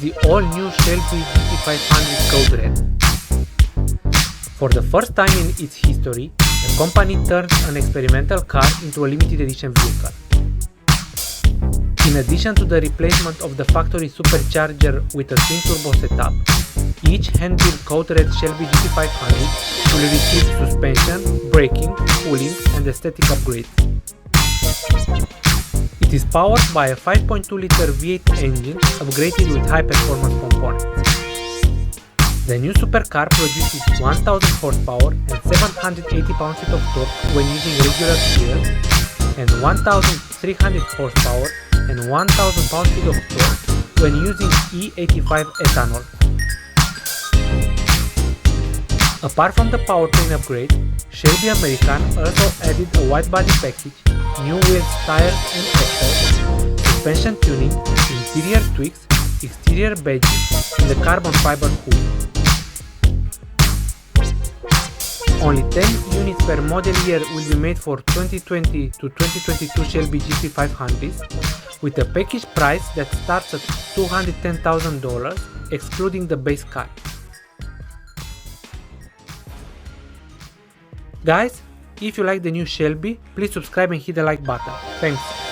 the all-new Shelby GT500 Code Red. For the first time in its history, the company turned an experimental car into a limited edition vehicle. In addition to the replacement of the factory supercharger with a twin-turbo setup, each hand-built Code Red Shelby GT500 will receive suspension, braking, cooling, and aesthetic upgrades. It is powered by a 5.2-liter V8 engine upgraded with high-performance components. The new supercar produces 1000 horsepower and 780 pound-feet of torque when using regular fuel, and 1300 horsepower and 1000 pound-feet of torque when using E85 Ethanol. Apart from the powertrain upgrade, Shelby American also added a wide body package, new wheels, tires and axles, suspension tuning, interior tweaks, exterior badges, and the carbon fiber hood. Only 10 units per model year will be made for 2020 to 2022 Shelby GT500s, with a package price that starts at $210,000, excluding the base car. Guys, if you like the new Shelby, please subscribe and hit the like button. Thanks.